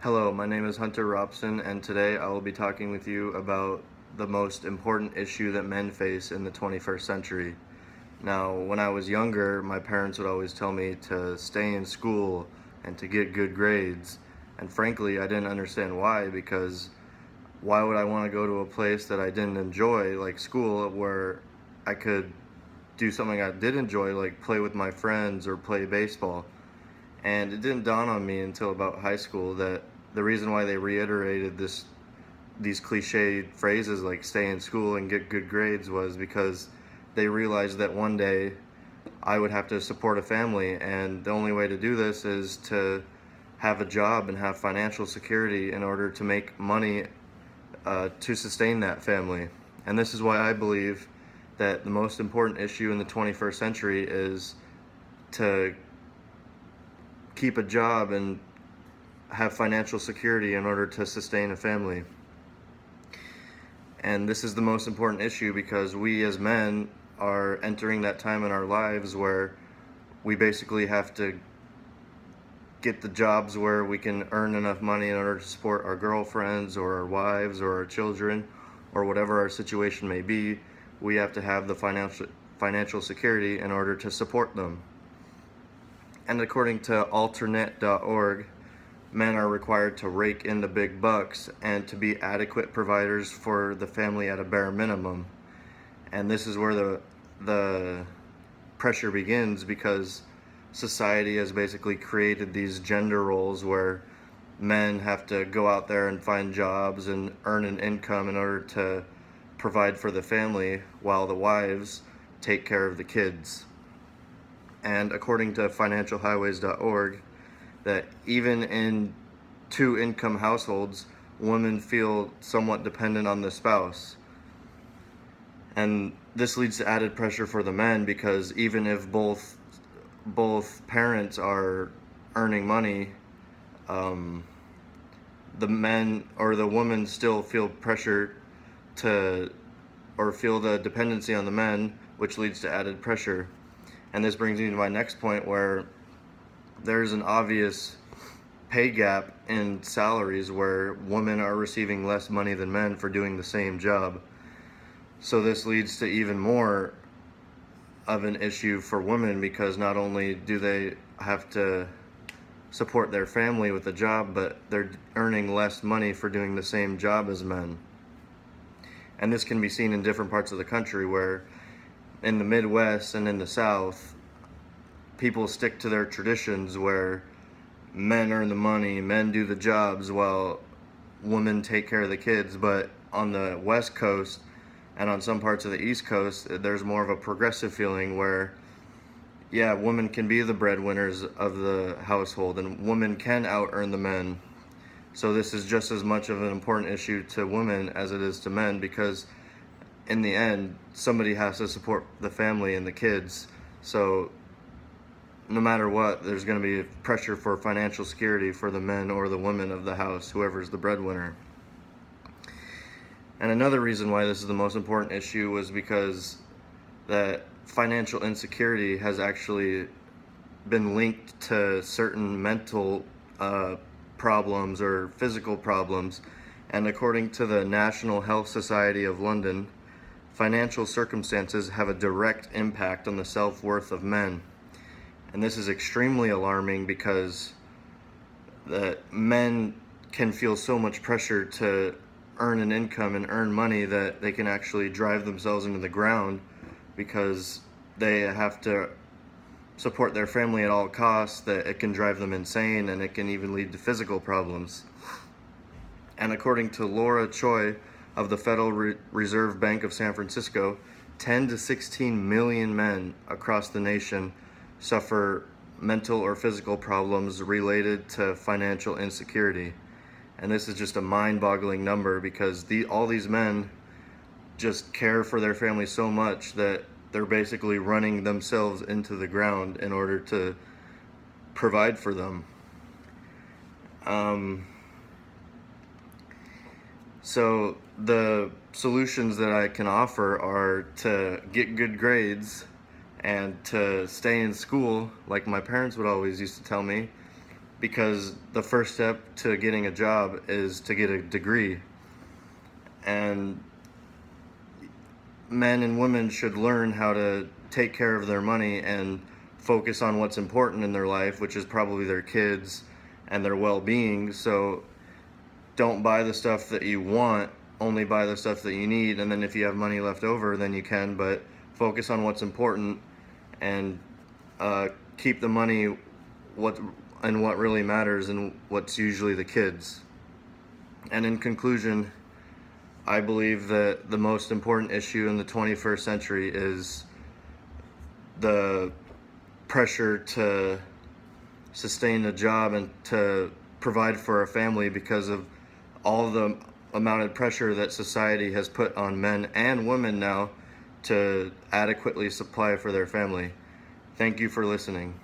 Hello, my name is Hunter Robson, and today I will be talking with you about the most important issue that men face in the 21st century. Now, when I was younger, my parents would always tell me to stay in school and to get good grades. And frankly, I didn't understand why, because why would I want to go to a place that I didn't enjoy, like school, where I could do something I did enjoy, like play with my friends or play baseball? And it didn't dawn on me until about high school that the reason why they reiterated these cliche phrases like stay in school and get good grades was because they realized that one day I would have to support a family, and the only way to do this is to have a job and have financial security in order to make money to sustain that family. And this is why I believe that the most important issue in the 21st century is to keep a job and have financial security in order to sustain a family. And this is the most important issue because we as men are entering that time in our lives where we basically have to get the jobs where we can earn enough money in order to support our girlfriends or our wives or our children or whatever our situation may be. We have to have the financial security in order to support them. And according to alternate.org, men are required to rake in the big bucks and to be adequate providers for the family at a bare minimum. And this is where the pressure begins, because society has basically created these gender roles where men have to go out there and find jobs and earn an income in order to provide for the family, while the wives take care of the kids. And according to financialhighways.org, that even in two-income households, women feel somewhat dependent on the spouse. And this leads to added pressure for the men, because even if both parents are earning money, the men or the women still feel pressure to, or feel the dependency on the men, which leads to added pressure. And this brings me to my next point, where there's an obvious pay gap in salaries where women are receiving less money than men for doing the same job. So this leads to even more of an issue for women, because not only do they have to support their family with a job, but they're earning less money for doing the same job as men. And this can be seen in different parts of the country, where in the Midwest and in the South, people stick to their traditions where men earn the money, men do the jobs, while women take care of the kids. But on the West Coast and on some parts of the East Coast, there's more of a progressive feeling where, yeah, women can be the breadwinners of the household and women can out earn the men. So this is just as much of an important issue to women as it is to men, because in the end, somebody has to support the family and the kids. So no matter what, there's going to be pressure for financial security for the men or the women of the house, whoever's the breadwinner. And another reason why this is the most important issue was because that financial insecurity has actually been linked to certain mental problems or physical problems. And according to the National Health Society of London, financial circumstances have a direct impact on the self-worth of men. And this is extremely alarming, because that men can feel so much pressure to earn an income and earn money that they can actually drive themselves into the ground, because they have to support their family at all costs, that it can drive them insane, and it can even lead to physical problems. And according to Laura Choi of the Federal Reserve Bank of San Francisco, 10 to 16 million men across the nation suffer mental or physical problems related to financial insecurity. And this is just a mind-boggling number, because all these men just care for their family so much that they're basically running themselves into the ground in order to provide for them. So the solutions that I can offer are to get good grades and to stay in school, like my parents would always used to tell me, because the first step to getting a job is to get a degree. And men and women should learn how to take care of their money and focus on what's important in their life, which is probably their kids and their well-being. So don't buy the stuff that you want, only buy the stuff that you need, and then if you have money left over, then you can, but focus on what's important and keep the money what really matters, and what's usually the kids. And in conclusion, I believe that the most important issue in the 21st century is the pressure to sustain a job and to provide for a family because of all the amounted pressure that society has put on men and women now to adequately supply for their family. Thank you for listening.